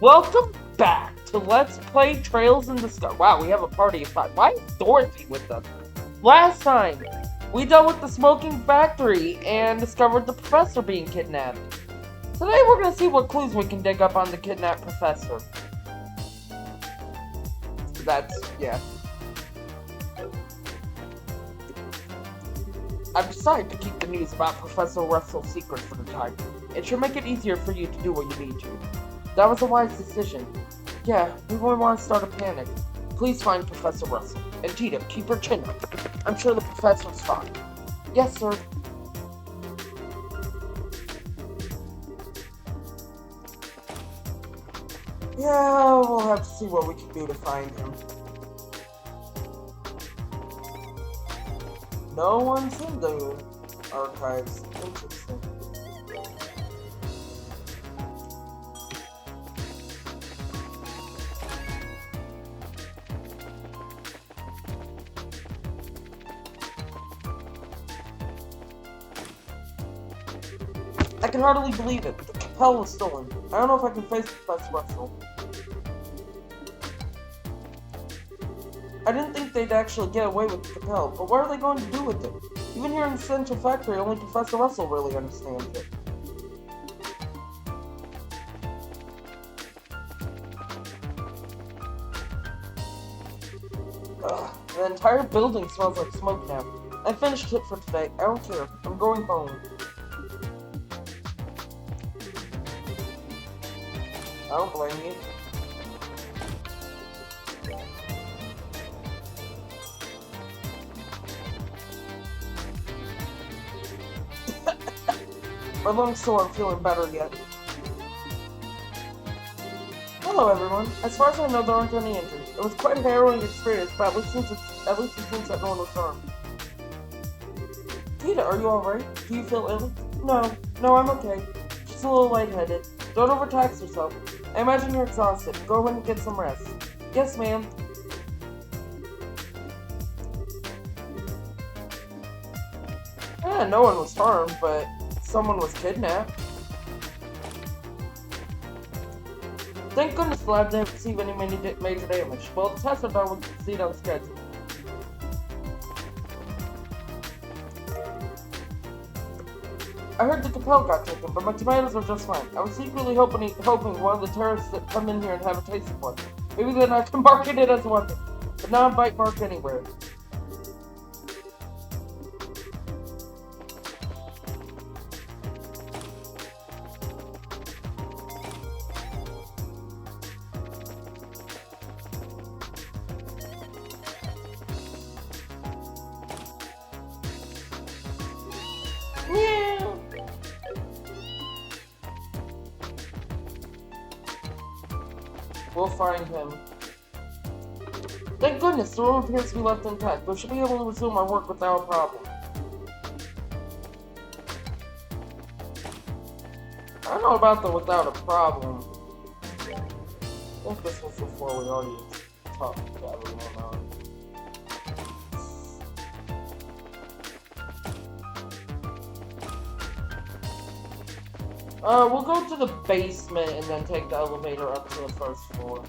Welcome back to Let's Play Trails in the Sky. Wow, we have a party of 5. Why is Dorothy with us? Last time, we dealt with the smoking factory and discovered the professor being kidnapped. Today we're gonna see what clues we can dig up on the kidnapped professor. Yeah. I've decided to keep the news about Professor Russell's secret for the time. It should make it easier for you to do what you need to. That was a wise decision. Yeah, we won't want to start a panic. Please find Professor Russell. And Tita, keep her chin up. I'm sure the professor's fine. Yes, sir. Yeah, we'll have to see what we can do to find him. No one's in the archives. Interesting. I can hardly believe it. The Capel was stolen. I don't know if I can face Professor Russell. I didn't think they'd actually get away with the Capel, but what are they going to do with it? Even here in the Central Factory, only Professor Russell really understands it. Ugh, the entire building smells like smoke now. I finished it for today. I don't care. I'm going home. I don't blame you. My lungs sore, I'm feeling better yet. Hello everyone. As far as I know, there aren't any injuries. It was quite a harrowing experience, but at least it seems that no one was harmed. Tita, are you alright? Do you feel ill? No, I'm okay. Just a little lightheaded. Don't overtax yourself. I imagine you're exhausted. Go in and get some rest. Yes, ma'am. No one was harmed, but someone was kidnapped. Thank goodness the lab didn't receive any major damage. Well, the tests are done with the proceed on schedule. I heard the Capel got taken, but my tomatoes are just fine. I was secretly hoping one of the terrorists that come in here and have a taste of one. Maybe then I can market it as a weapon. But now I'm bite marked anywhere. We'll find him. Thank goodness, the room appears to be left intact. We should be able to resume our work without a problem. I don't know about the without a problem. I think this was before we already talked to everyone on. We'll go to the basement and then take the elevator up to the first floor.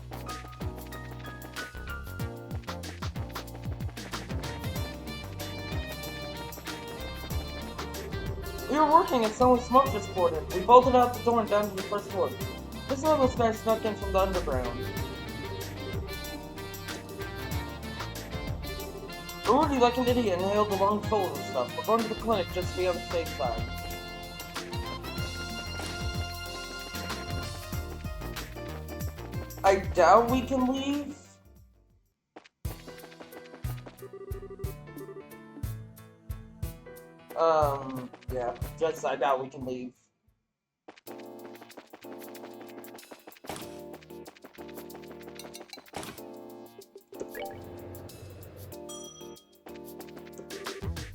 We were working and someone smoke just poured in. We bolted out the door and down to the first floor. This one of those guys snuck in from the underground. Rudy, like an idiot, inhaled the lung full of stuff. We're going to the clinic just to be on the safe side. I doubt we can leave. Yeah, just I doubt we can leave.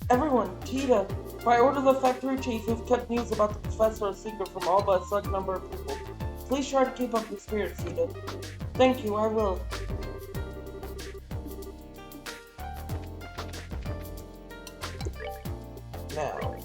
Everyone, Tita, by order of the factory chief, we've kept news about the professor a secret from all but a select number of people. Please try to keep up your spirits, Tita. Thank you, I will. Now.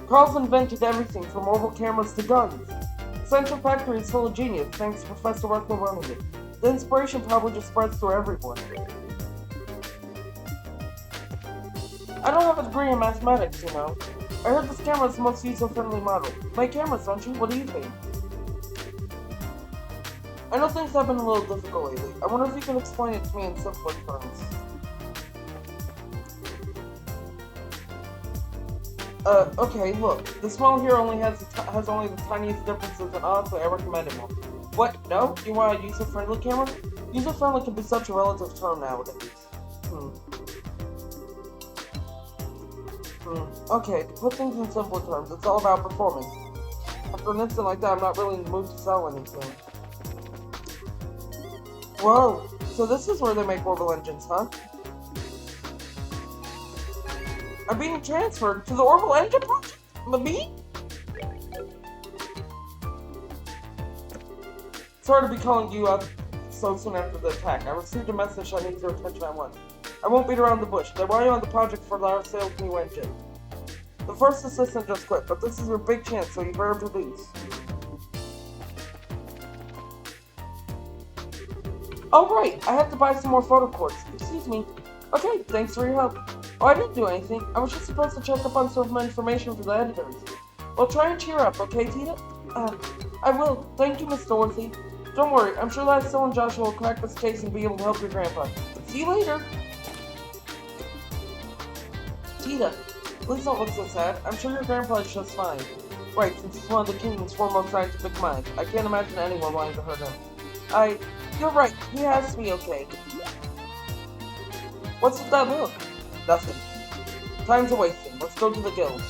Carl's invented everything from mobile cameras to guns. The Central Factory is full of genius, thanks to Professor Russell running it. The inspiration probably just spreads to everyone. I don't have a degree in mathematics, you know. I heard this camera is the most user-friendly model. My cameras, don't you? What do you think? I know things have been a little difficult lately. I wonder if you can explain it to me in simpler terms. Okay, look. This model here only has only the tiniest differences, and honestly, I recommend it more. What? No? You want a user-friendly camera? User-friendly can be such a relative term nowadays. Okay, to put things in simpler terms, it's all about performance. After an instant like that, I'm not really in the mood to sell anything. Whoa, so this is where they make orbital engines, huh? I'm being transferred to the orbital engine project? Me? Sorry to be calling you up so soon after the attack. I received a message I need your attention at once. I won't beat around the bush. They want you on the project for our sales new engine. The first assistant just quit, but this is your big chance, so you better produce. Oh right, I have to buy some more photo cords. Excuse me. Okay, thanks for your help. Oh, I didn't do anything. I was just supposed to check up on some information for the editors. Well, try and cheer up, okay, Tita? I will. Thank you, Miss Dorothy. Don't worry, I'm sure that Syl and Joshua will crack this case and be able to help your grandpa. See you later. Tita, please don't look so sad. I'm sure your grandpa is just fine. Right, since he's one of the kingdom's foremost scientific minds. I can't imagine anyone wanting to hurt him. You're right, he has to be okay. What's with that look? Nothing. Time's a wasting. Let's go to the guild.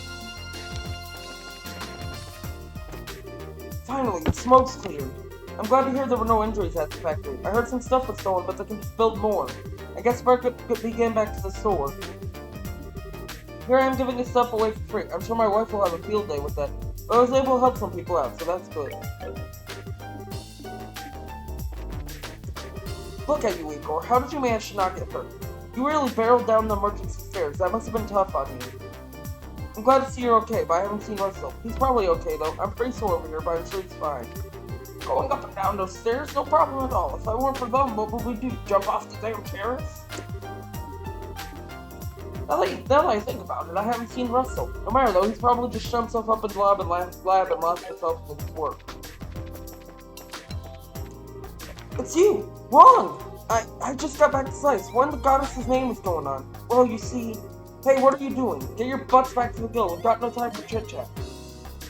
Finally, the smoke's cleared. I'm glad to hear there were no injuries at the factory. I heard some stuff was stolen, but they can build more. I guess Bert could begin back to the store. Here I am giving this stuff away for free. I'm sure my wife will have a field day with that. But I was able to help some people out, so that's good. Look at you, Igor. How did you manage to not get hurt? You really barreled down the emergency stairs. That must have been tough on you. I'm glad to see you're okay, but I haven't seen Russell. He's probably okay, though. I'm pretty sore over here, but I'm sure he's fine. Going up and down those stairs? No problem at all. If I weren't for them, what would we do? Jump off the damn terrace? Now that I think about it, I haven't seen Russell. No matter though, he's probably just shoved himself up in the lab and lost himself in his work. It's you! Wrong! I just got back to Zeiss. When the goddess's name was going on. Well, you see... Hey, what are you doing? Get your butts back to the guild. We've got no time for chit-chat.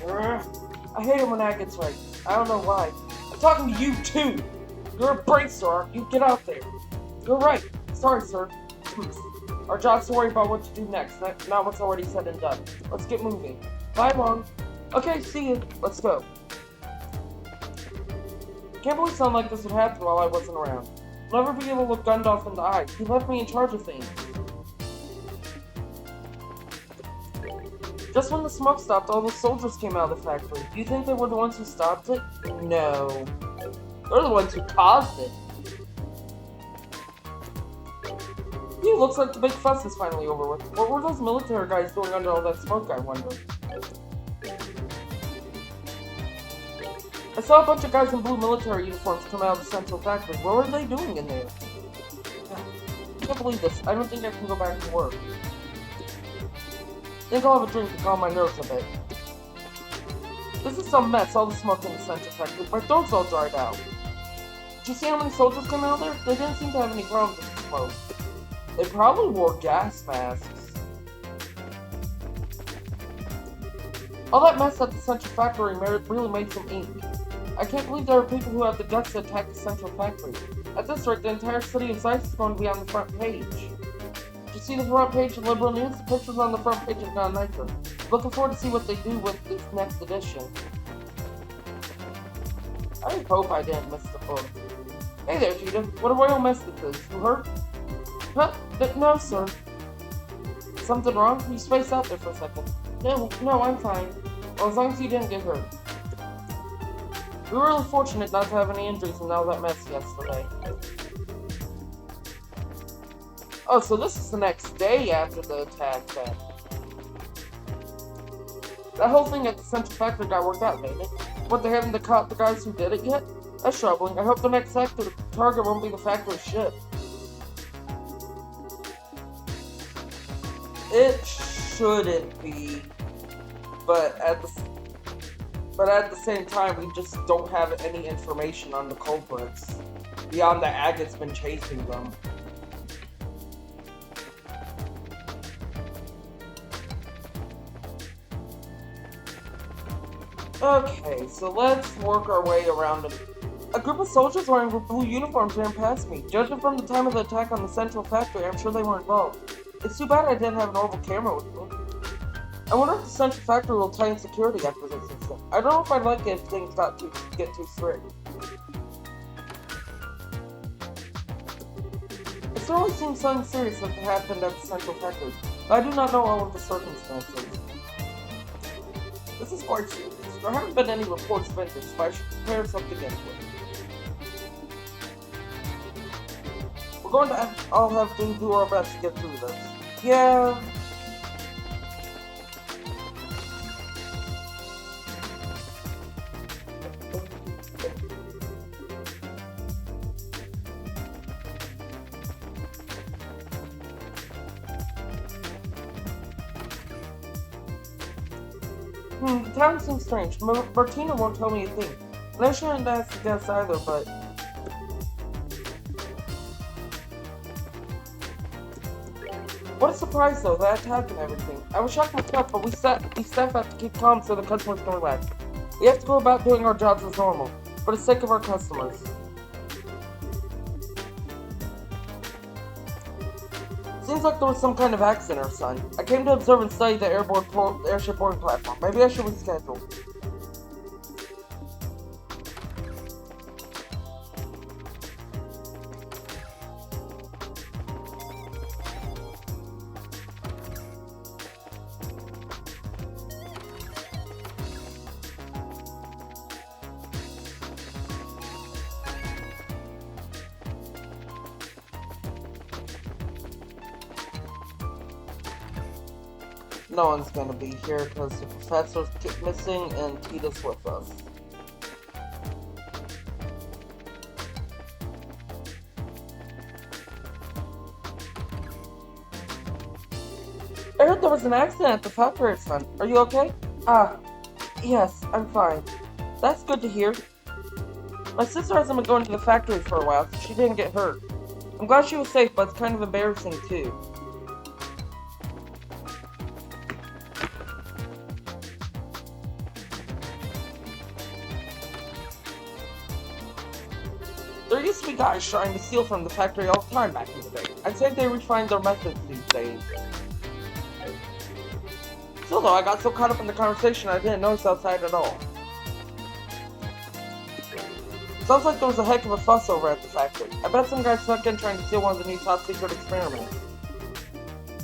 I hate it when that gets right. I don't know why. I'm talking to you, too! You're a bracer, aren't you? Get out there. You're right. Sorry, sir. Our job's to worry about what to do next, not what's already said and done. Let's get moving. Bye, Mom. Okay, see you. Let's go. Can't believe something like this would happen while I wasn't around. I'll never be able to look Gundalf in the eye. He left me in charge of things. Just when the smoke stopped, all the soldiers came out of the factory. Do you think they were the ones who stopped it? No. They're the ones who caused it. Phew, looks like the big fuss is finally over with. What were those military guys doing under all that smoke, I wonder? I saw a bunch of guys in blue military uniforms come out of the central factory. What were they doing in there? I can't believe this. I don't think I can go back to work. I think I'll have a drink to calm my nerves a bit. This is some mess, all the smoke in the central factory. My throat's all dried out. Did you see how many soldiers came out there? They didn't seem to have any problems with the smoke. They probably wore gas masks. All that mess at the central factory really made some ink. I can't believe there are people who have the guts to attack the central factory. At this rate, the entire city of Zeiss is going to be on the front page. Did you see the front page of Liberal News? The pictures on the front page have gone nicer. Looking forward to see what they do with this next edition. I hope I didn't miss the book. Hey there, Cheetah. What a royal mess this is. You hurt? Huh? No, sir. Something wrong? You spaced out there for a second. No, I'm fine. Well, as long as you didn't get hurt. We were really fortunate not to have any injuries in all that mess yesterday. Oh, so this is the next day after the attack then. That whole thing at the Central Factory got worked out, didn't it? What, they haven't caught the guys who did it yet? That's troubling. I hope the next target won't be the factory ship. It shouldn't be, but at the same time, we just don't have any information on the culprits beyond that Agate's been chasing them. Okay, so let's work our way around it. A group of soldiers wearing blue uniforms ran past me. Judging from the time of the attack on the Central Factory, I'm sure they were involved. It's too bad I didn't have an orbital camera with me. I wonder if the Central Factory will tighten security after this incident. I don't know if I'd like it if things get too strict. It certainly seems something serious that happened at the Central Factory, but I do not know all of the circumstances. This is quite serious. There haven't been any reports of interest, but I should prepare something into it. We're going to all have to do our best to get through this. Yeah. The town seems strange. Martina won't tell me a thing. And I shouldn't ask the guests either, but... What a surprise, though, that attack and everything. I was shocked myself, but we staff have to keep calm so the customers can relax. We have to go about doing our jobs as normal, for the sake of our customers. Seems like there was some kind of accident or something. I came to observe and study the airship boarding platform. Maybe I should reschedule. No one's gonna be here because the professors keep missing and Tita's with us. I heard there was an accident at the factory, son. Are you okay? Yes, I'm fine. That's good to hear. My sister hasn't been going to the factory for a while, so she didn't get hurt. I'm glad she was safe, but it's kind of embarrassing too. There used to be guys trying to steal from the factory all the time back in the day. I'd say they refined their methods these days. Still though, I got so caught up in the conversation I didn't notice outside at all. Sounds like there was a heck of a fuss over at the factory. I bet some guy snuck in trying to steal one of the new top secret experiments.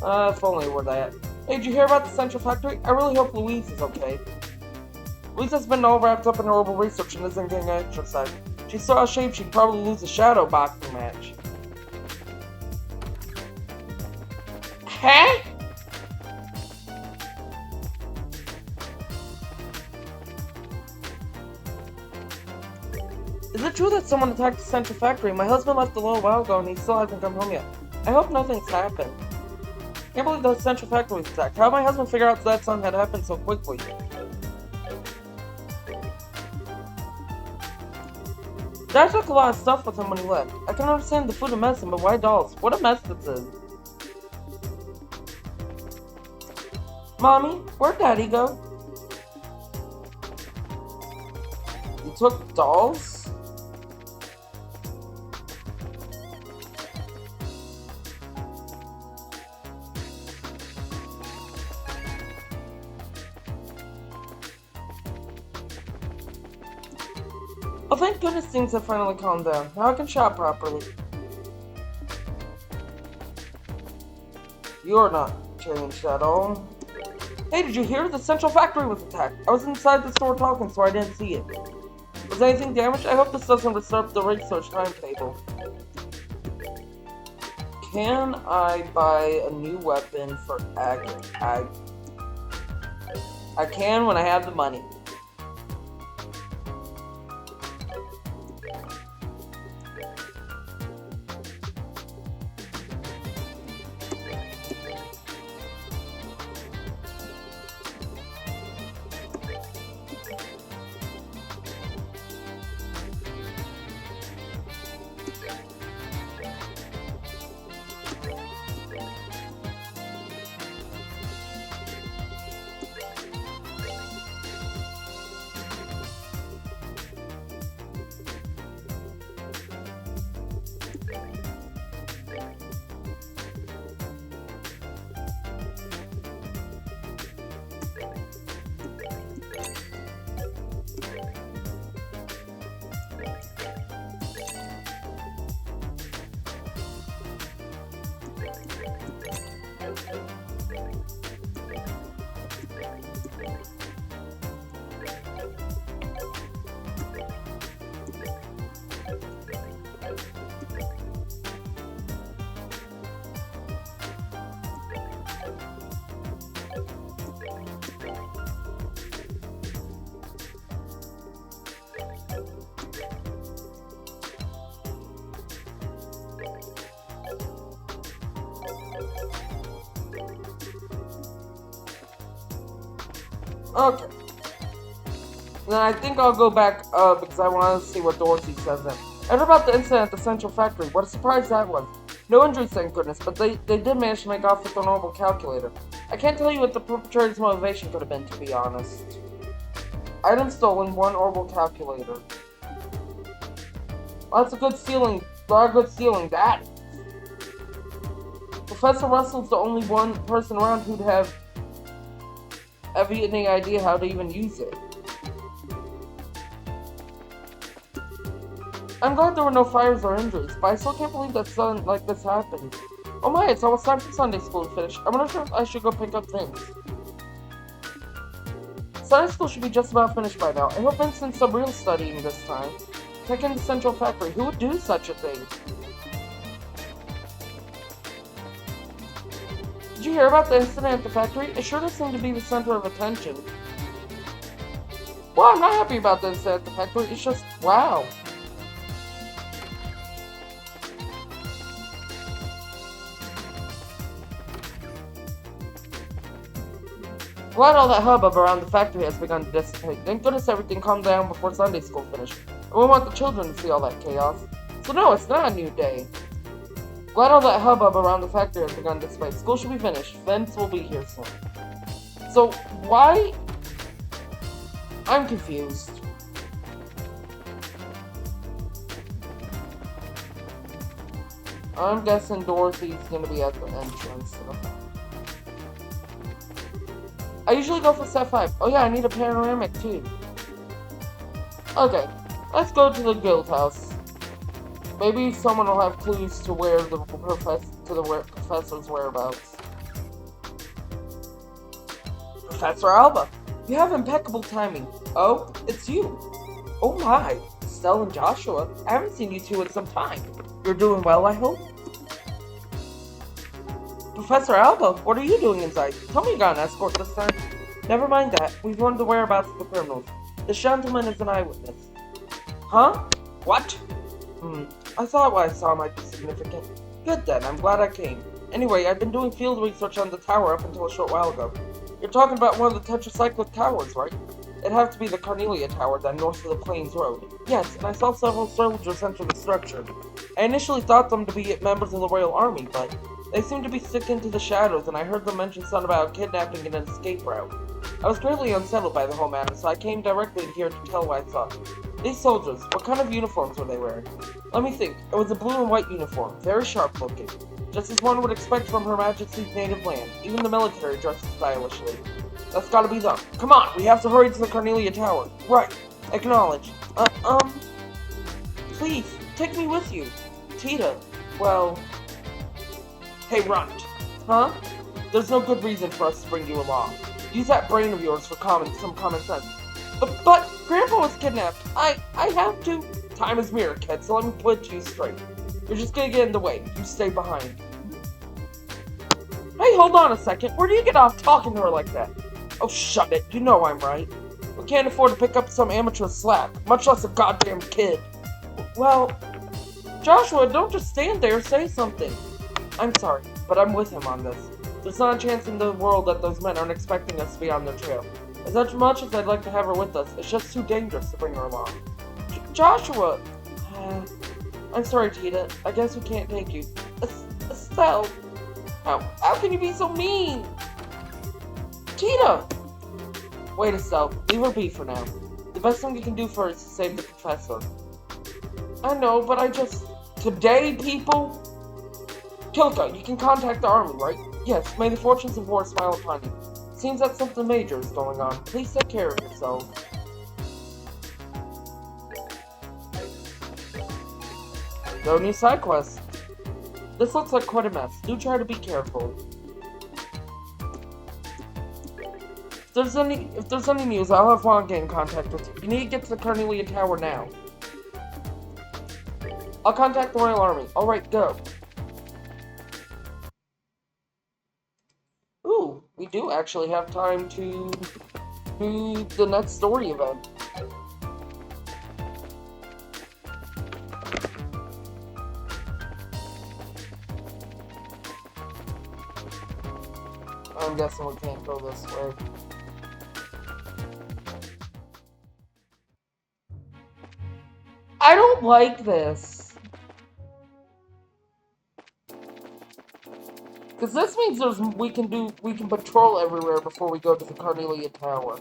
If only it were that. Hey, did you hear about the Central Factory? I really hope Louise is okay. Louise has been all wrapped up in horrible research and isn't getting exercise. She's so out of shape she'd probably lose a shadow boxing match. Huh? Is it true that someone attacked the Central Factory? My husband left a little while ago and he still hasn't come home yet. I hope nothing's happened. I can't believe the Central Factory was attacked. How did my husband figure out that something had happened so quickly? Dad took a lot of stuff with him when he left. I can understand the food and medicine, but why dolls? What a mess this is. Mommy, where'd Daddy go? You took dolls? Oh, thank goodness things have finally calmed down. Now I can shop properly. You're not changed at all. Hey, did you hear? The Central Factory was attacked. I was inside the store talking, so I didn't see it. Was anything damaged? I hope this doesn't disturb the research timetable. Can I buy a new weapon for I can when I have the money. Okay. Then I think I'll go back because I want to see what Dorothy says then. I heard about the incident at the Central Factory. What a surprise that was. No injuries, thank goodness, but they did manage to make off with an orbital calculator. I can't tell you what the perpetrator's motivation could have been, to be honest. Item stolen, one orbital calculator. Well, that's a good stealing. A lot of good stealing. That. Professor Russell's the only one person around who'd have any idea how to even use it. I'm glad there were no fires or injuries, but I still can't believe that something like this happened. Oh my, it's almost time for Sunday school to finish. I wonder if I should go pick up things. Sunday school should be just about finished by now. I hope Vincent's some real studying this time. Check into Central Factory. Who would do such a thing? Did you hear about the incident at the factory? It sure does seem to be the center of attention. Well, I'm not happy about the incident at the factory. It's just, wow. Glad all that hubbub around the factory has begun to dissipate. Thank goodness everything calmed down before Sunday school finished. I wouldn't want the children to see all that chaos. So no, it's not a new day. Glad all that hubbub around the factory has begun to dissipate. School should be finished. Vince will be here soon. So, why? I'm confused. I'm guessing Dorothy's gonna be at the entrance. I usually go for set 5. Oh yeah, I need a panoramic too. Okay, let's go to the guild house. Maybe someone will have clues to where the professor's whereabouts. Professor Alba, you have impeccable timing. Oh, it's you. Oh my, Estelle and Joshua. I haven't seen you two in some time. You're doing well, I hope? Professor Alba, what are you doing inside? Tell me you got an escort this time. Never mind that. We've learned the whereabouts of the criminals. This gentleman is an eyewitness. Huh? What? I thought what I saw might be significant. Good then, I'm glad I came. Anyway, I've been doing field research on the tower up until a short while ago. You're talking about one of the tetracyclic towers, right? It'd have to be the Carnelia Tower, then north of the Plains Road. Yes, and I saw several soldiers enter the structure. I initially thought them to be members of the Royal Army, but they seemed to be sticking to the shadows, and I heard them mention something about kidnapping and an escape route. I was greatly unsettled by the whole matter, so I came directly here to tell what I saw. These soldiers, what kind of uniforms were they wearing? Let me think. It was a blue and white uniform, very sharp looking. Just as one would expect from Her Majesty's native land. Even the military dresses stylishly. That's gotta be them. Come on, we have to hurry to the Carnelia Tower. Right. Acknowledge. Please, take me with you. Tita, well... Hey, Runt. Huh? There's no good reason for us to bring you along. Use that brain of yours for some common sense. But Grandpa was kidnapped. I have to. Time is mirror, kid, so let me put it to you straight. You're just gonna get in the way. You stay behind. Hey, hold on a second. Where do you get off talking to her like that? Oh, shut it. You know I'm right. We can't afford to pick up some amateur slack, much less a goddamn kid. Well, Joshua, don't just stand there, say something. I'm sorry, but I'm with him on this. There's not a chance in the world that those men aren't expecting us to be on their trail. As much as I'd like to have her with us, it's just too dangerous to bring her along. Joshua! I'm sorry, Tita. I guess we can't take you. Estelle! How can you be so mean? Tita! Wait, Estelle. Leave her be for now. The best thing you can do for her is to save the professor. I know, but I just... Today, people? Kilka, you can contact the army, right? Yes, may the fortunes of war smile upon you. Seems that something major is going on. Please take care of yourself. No new side quests. This looks like quite a mess. Do try to be careful. If there's any news, I'll have Juan get in contact with you. You need to get to the Carnelia Tower now. I'll contact the Royal Army. Alright, go. Ooh, we do actually have time to do the next story event. I'm guessing we can't go this way. I don't like this. Because this means we can patrol everywhere before we go to the Carnelia Tower.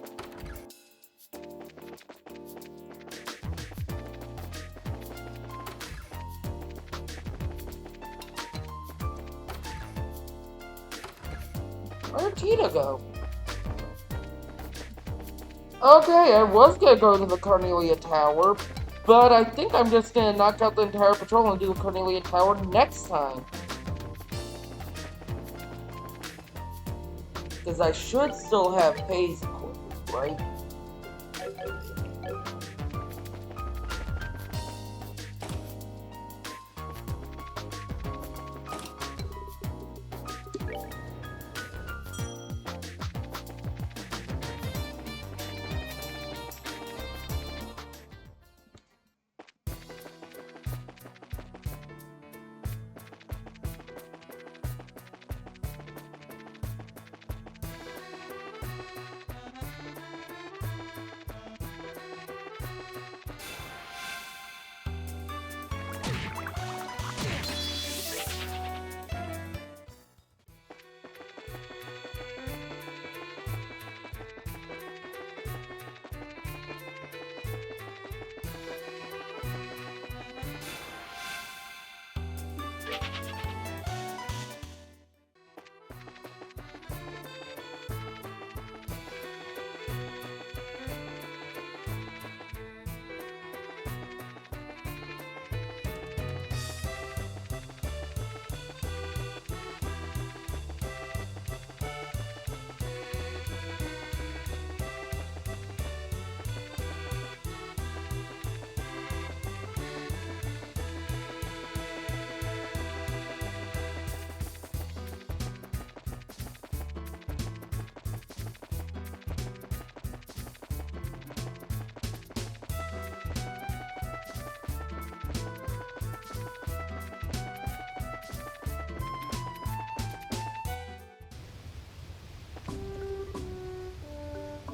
Where'd Tita go? Okay, I was gonna go to the Carnelia Tower, but I think I'm just gonna knock out the entire patrol and do the Carnelia Tower next time. Because I should still have phase equipment, right?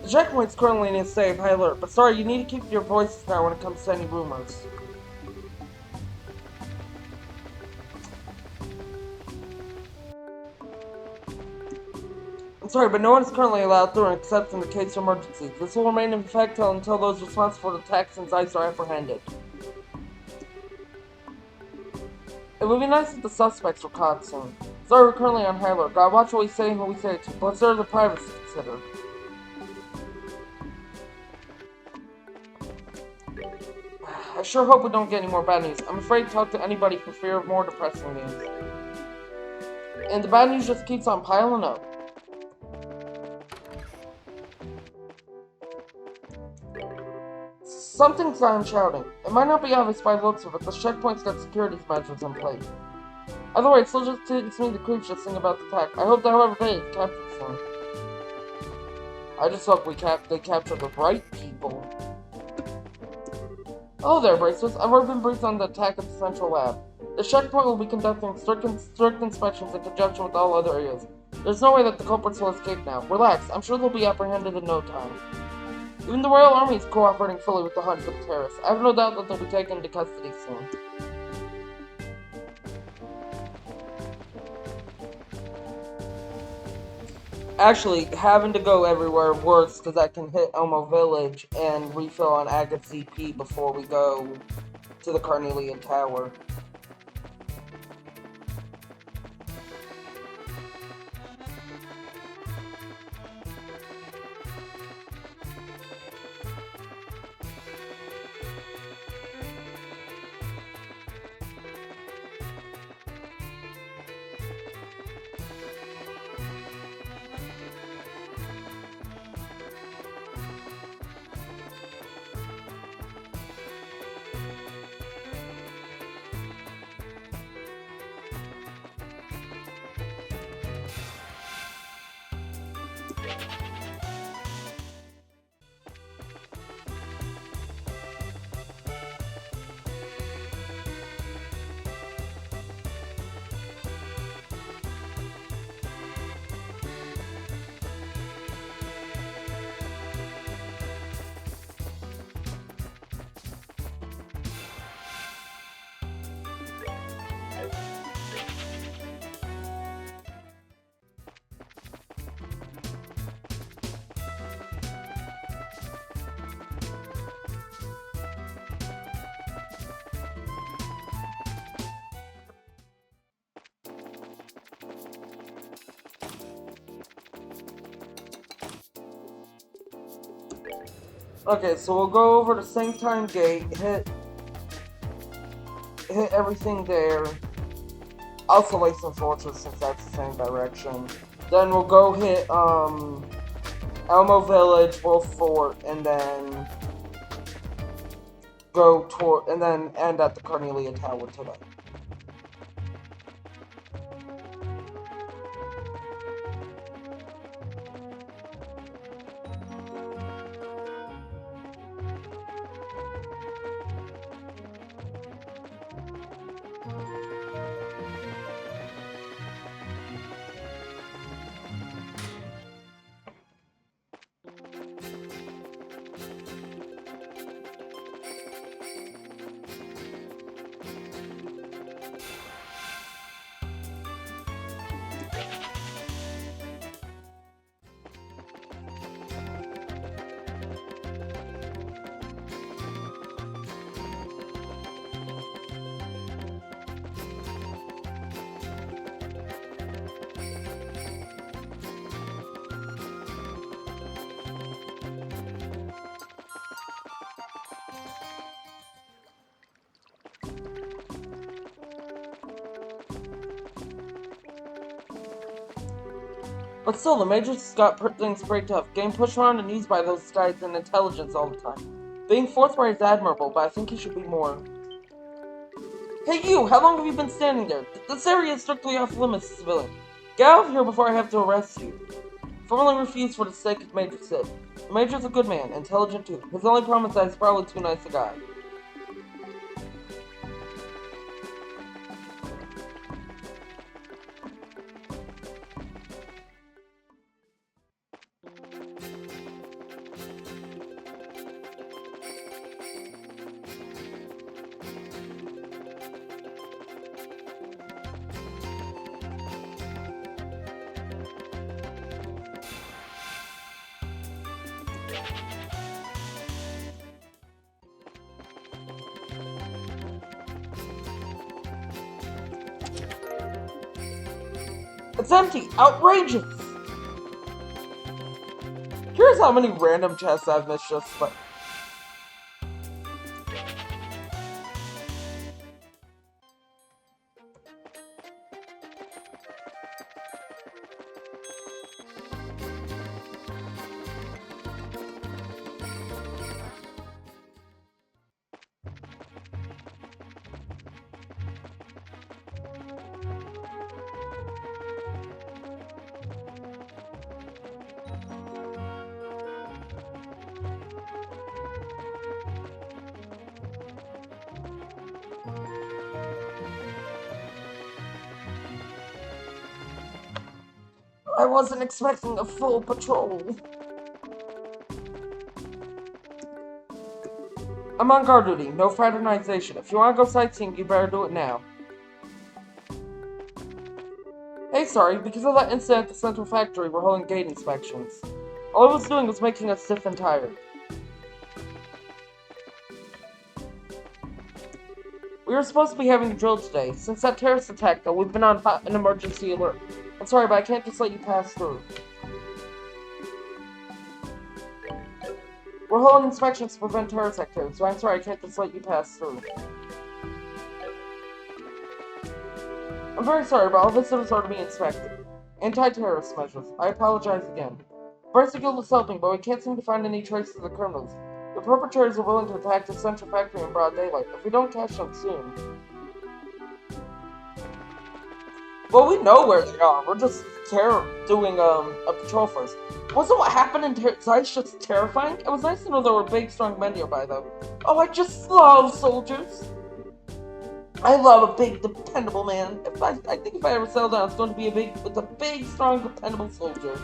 The checkpoint's currently in a safe high alert, but sorry, you need to keep your voices down when it comes to any rumors. I'm sorry, but no one is currently allowed through except in the case of emergencies. This will remain in effect until those responsible for the attacks in Zeiss are apprehended. It would be nice if the suspects were caught soon. Sorry, we're currently on high alert. Gotta watch what we say and who we say it to, but there's the privacy considered. I sure hope we don't get any more bad news. I'm afraid to talk to anybody for fear of more depressing news. And the bad news just keeps on piling up. Something's on shouting. It might not be obvious by the looks of it, but the checkpoint's got security measures in place. Either way, it still just takes me the creeps just think about the attack. I hope that whoever did it captured soon. I just hope they capture the right people. Oh there, Bracelets. I've already been briefed on the attack at the central lab. The checkpoint will be conducting strict inspections in conjunction with all other areas. There's no way that the culprits will escape now. Relax, I'm sure they'll be apprehended in no time. Even the Royal Army is cooperating fully with the hunt for the terrorists. I have no doubt that they'll be taken into custody soon. Actually, having to go everywhere works because I can hit Elmo Village and refill on Agate CP before we go to the Carnelia Tower. Okay, so we'll go over to Sanctine Gate, hit everything there. Also Lace and Fortress since that's the same direction. Then we'll go hit Elmo Village, Wolf Fort, and then end at the Carnelia Tower today. But still, the Major's got things pretty tough. Getting pushed around and used by those guys in intelligence all the time. Being forthright is admirable, but I think he should be more. Hey you! How long have you been standing there? This area is strictly off limits to civilians. Get out of here before I have to arrest you. Formally refused for the sake of Major Sid. The Major's a good man, intelligent too. His only problem is that he's probably too nice a guy. It's empty! Outrageous! Here's how many random chests I've missed just by... I wasn't expecting a full patrol. I'm on guard duty, no fraternization. If you want to go sightseeing, you better do it now. Hey, sorry, because of that incident at the Central Factory, we're holding gate inspections. All I was doing was making us stiff and tired. We were supposed to be having a drill today. Since that terrorist attack, though, we've been on an emergency alert. I'm sorry, but I can't just let you pass through. We're holding inspections to prevent terrorist activity, so I'm sorry, I can't just let you pass through. I'm very sorry, but all visitors are to be inspected. Anti-terrorist measures. I apologize again. First, the guild is helping, but we can't seem to find any traces of the criminals. The perpetrators are willing to attack the Central Factory in broad daylight. If we don't catch them soon... Well, we know where they are. We're just doing a patrol first. Wasn't what happened in Zeiss just terrifying? It was nice to know there were big, strong men nearby, though. Oh, I just love soldiers. I love a big, dependable man. I think if I ever settle down, it's going to be with a big, strong, dependable soldier.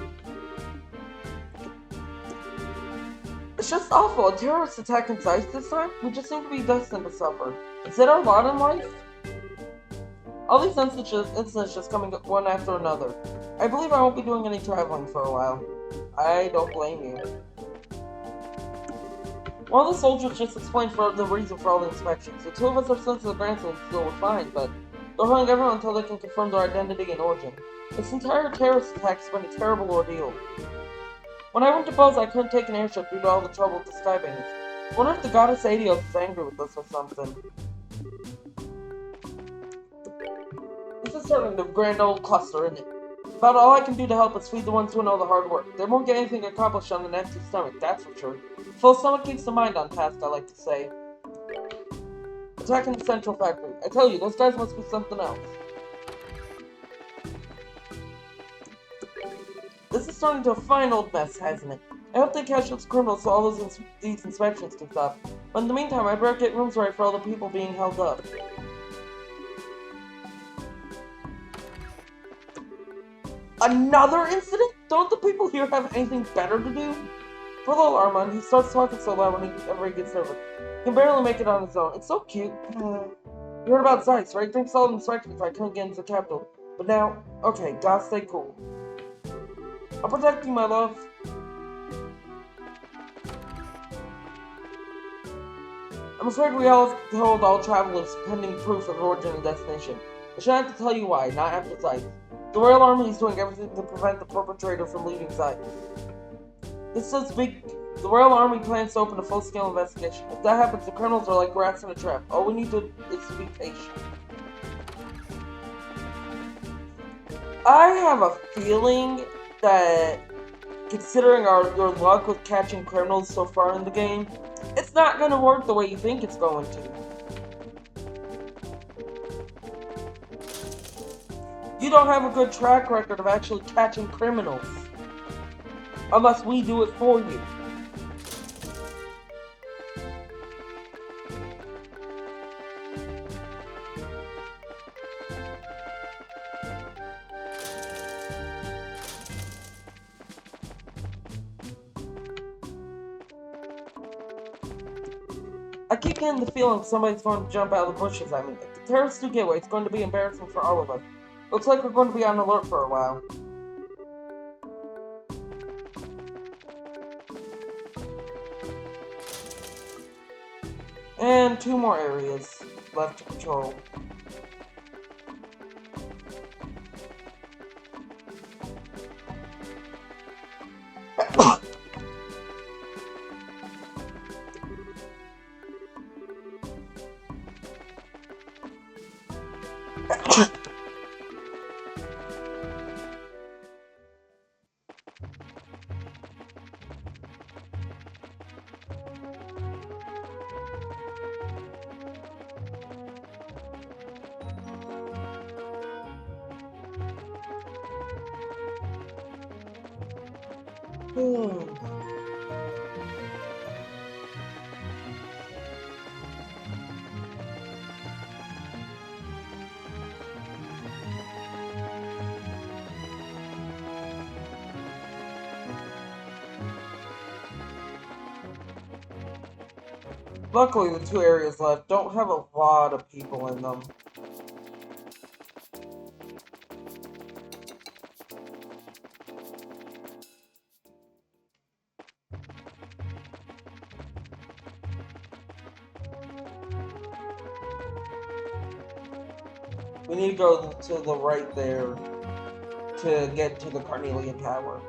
It's just awful. A terrorist attack in Zeiss this time? We just seem to be destined to suffer. Is it our lot in life? All these incidents just coming up one after another. I believe I won't be doing any traveling for a while. I don't blame you. One of the soldiers just explained the reason for all the inspections. The two of us are sent to the grandstand still we're fine, but they're holding everyone until they can confirm their identity and origin. This entire terrorist attack has been a terrible ordeal. When I went to Buzz, I couldn't take an airship due to all the trouble with the skybangers. I wonder if the goddess Adios is angry with us or something. This is turning into a grand old cluster, isn't it? About all I can do to help is feed the ones who know the hard work. They won't get anything accomplished on an empty stomach, that's for sure. Full stomach keeps the mind on task, I like to say. Attacking the Central Factory. I tell you, those guys must be something else. This is turning into a fine old mess, hasn't it? I hope they catch those criminals so all these inspections can stop. But in the meantime, I better get rooms right for all the people being held up. Another incident? Don't the people here have anything better to do? Poor little Armand, he starts talking so loud whenever he gets nervous. He can barely make it on his own. It's so cute. You heard about Zeiss, right? Thanks to all the inspections, I couldn't get into the capital. But now, okay, gotta stay cool. I'll protect you, my love. I'm afraid we all hold all travelers pending proof of origin and destination. I shouldn't have to tell you why, not after Zeiss. The Royal Army is doing everything to prevent the perpetrator from leaving Zeiss. The Royal Army plans to open a full-scale investigation. If that happens, the criminals are like rats in a trap. All we need is to be patient. I have a feeling that, considering your luck with catching criminals so far in the game, it's not going to work the way you think it's going to. You don't have a good track record of actually catching criminals. Unless we do it for you. I keep getting the feeling somebody's going to jump out of the bushes. I mean, if the terrorists do get away, it's going to be embarrassing for all of us. Looks like we're going to be on alert for a while. And 2 more areas left to patrol. Luckily, the two areas left don't have a lot of people in them. We need to go to the right there to get to the Carnelia Tower.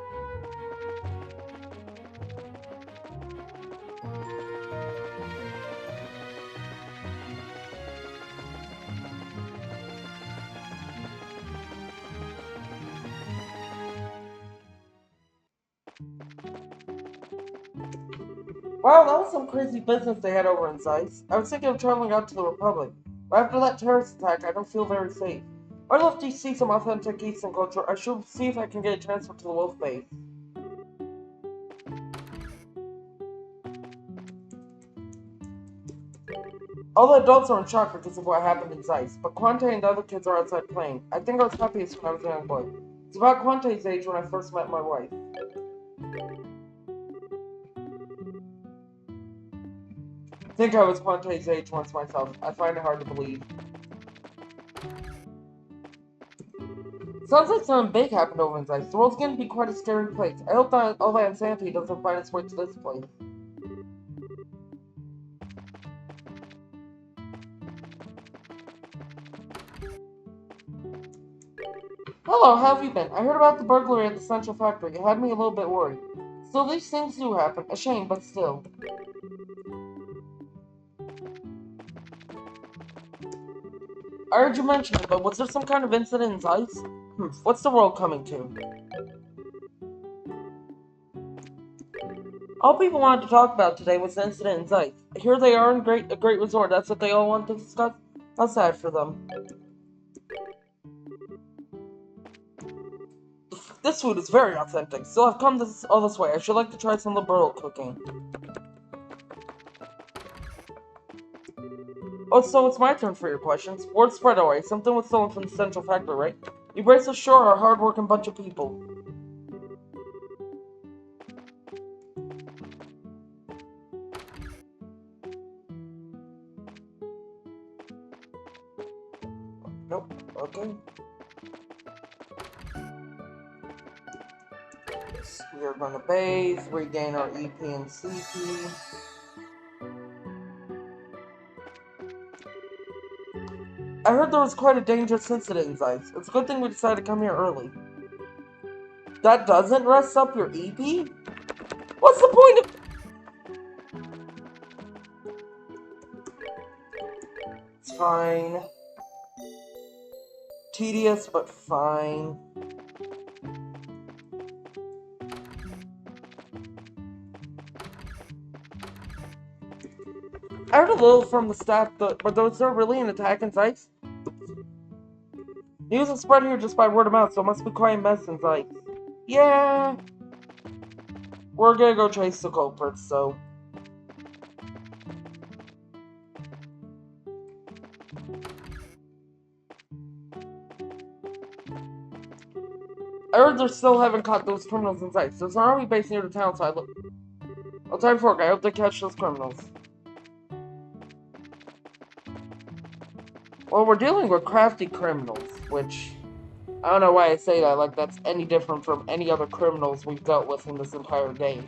Wow, that was some crazy business they had over in Zeiss. I was thinking of traveling out to the Republic, but after that terrorist attack, I don't feel very safe. I'd love to see some authentic Eastern culture. I should see if I can get a transfer to the Wolf Base. All the adults are in shock because of what happened in Zeiss, but Quante and the other kids are outside playing. I think I was happiest when I was a young boy. It's about Quante's age when I first met my wife. I think I was Quante's age once myself. I find it hard to believe. Sounds like something big happened over in Zeiss. The world's going to be quite a scary place. I hope that all that insanity doesn't find its way to this place. Hello, how have you been? I heard about the burglary at the Central Factory. It had me a little bit worried. Still, these things do happen. A shame, but still. I heard you mention it, but was there some kind of incident in Zeiss? What's the world coming to? All people wanted to talk about today was the incident in Zeiss. Here they are in a great resort. That's what they all want to discuss? How sad for them. This food is very authentic. Still, I've come all this way. I should like to try some liberal cooking. Oh, so it's my turn for your questions. Word spread away. Something was stolen from the Central Factory, right? You bracelets sure are a hard-working bunch of people. Nope. Okay. Yes, we are going to bathe, regain our EP and CP. I heard there was quite a dangerous incident in Zeiss. It's a good thing we decided to come here early. That doesn't rest up your EP? What's the point of... It's fine. Tedious, but fine. I heard a little from the staff, but was there really an attack in Zeiss? News is spread here just by word of mouth, so it must be quite a mess in Zeiss. Yeah. We're gonna go chase the culprits, so... I heard they still haven't caught those criminals in Zeiss. There's an army base near the town, so I'll time for it. I hope they catch those criminals. Well, we're dealing with crafty criminals, which... I don't know why I say that, like that's any different from any other criminals we've dealt with in this entire game.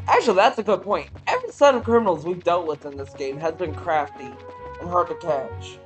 Actually, that's a good point. Every set of criminals we've dealt with in this game has been crafty and hard to catch.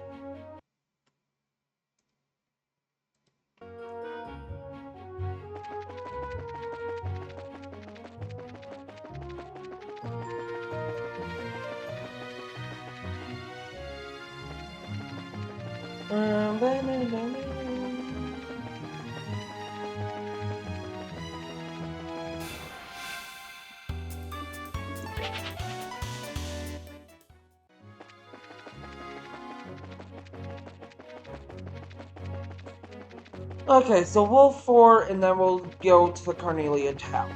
Okay, so Wolf 4, and then we'll go to the Carnelia Tower.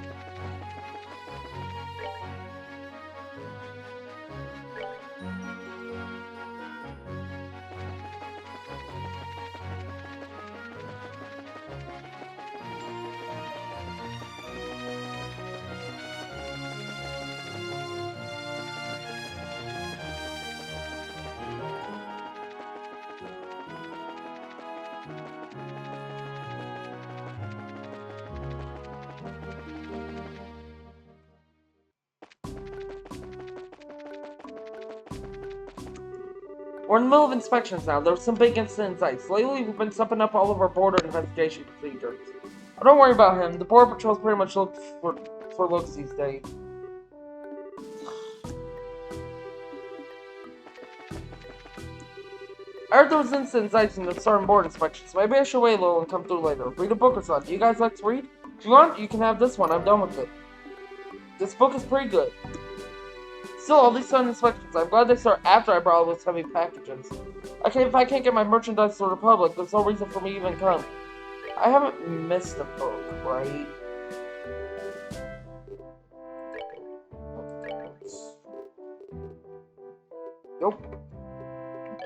We're in the middle of inspections now. There's some big incident in Zeiss. Lately, we've been stepping up all of our border investigation procedures. Oh, don't worry about him. The border patrols pretty much look for looks these days. I heard there was incidents in Zeiss and they're starting board inspections. Maybe I should wait a little and come through later. Read a book or something. Do you guys like to read? If you want, you can have this one. I'm done with it. This book is pretty good. Still, all these sudden inspections. I'm glad they start after I brought all those heavy packages. If I can't get my merchandise to the Republic, there's no reason for me to even come. I haven't missed a book, right? Nope.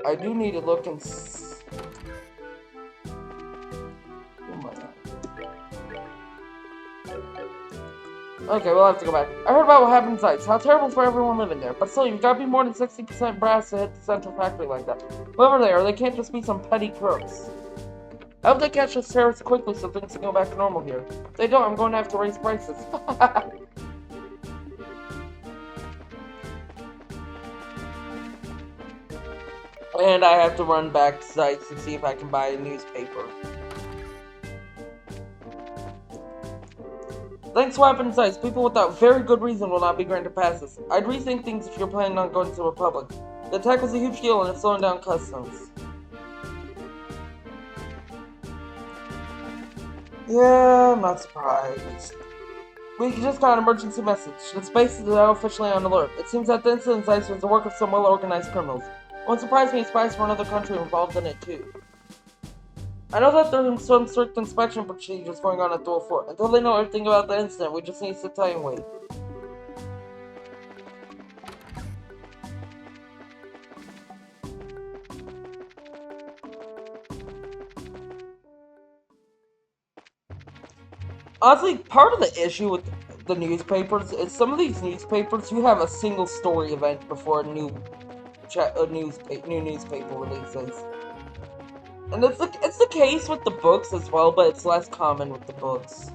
I do need to look and okay, we'll have to go back. I heard about what happened in Zeiss. How terrible for everyone living there. But still, you've got to be more than 60% brass to hit the central factory like that. Whoever they are, they can't just be some petty crooks. I hope they catch us terrorists quickly so things can go back to normal here. If they don't, I'm going to have to raise prices. And I have to run back to Zeiss to see if I can buy a newspaper. Thanks to what happened in Zeiss, people without very good reason will not be granted passes. I'd rethink things if you're planning on going to the Republic. The attack was a huge deal and it's slowing down customs. Yeah, I'm not surprised. We just got an emergency message. The space is now officially on alert. It seems that the incident in Zeiss was the work of some well-organized criminals. It won't surprise me if spies from another country are involved in it too. I know that there are some strict inspection procedures going on at Dual Fort. Until they know everything about the incident, we just need to sit tight and wait. Honestly, part of the issue with the newspapers is some of these newspapers, you have a single story event before a new newspaper releases. And it's the case with the books as well, but it's less common with the books.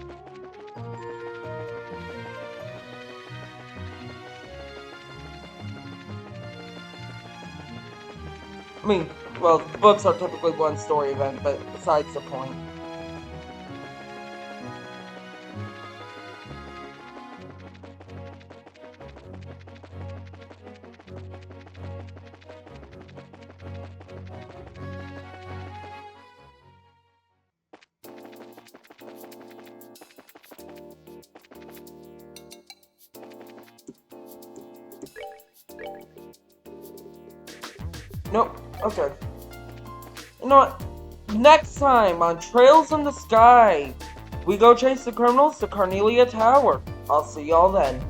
I mean, well, the books are typically one story event, but besides the point. Nope. Okay. You know what? Next time on Trails in the Sky, we go chase the criminals to Carnelia Tower. I'll see y'all then.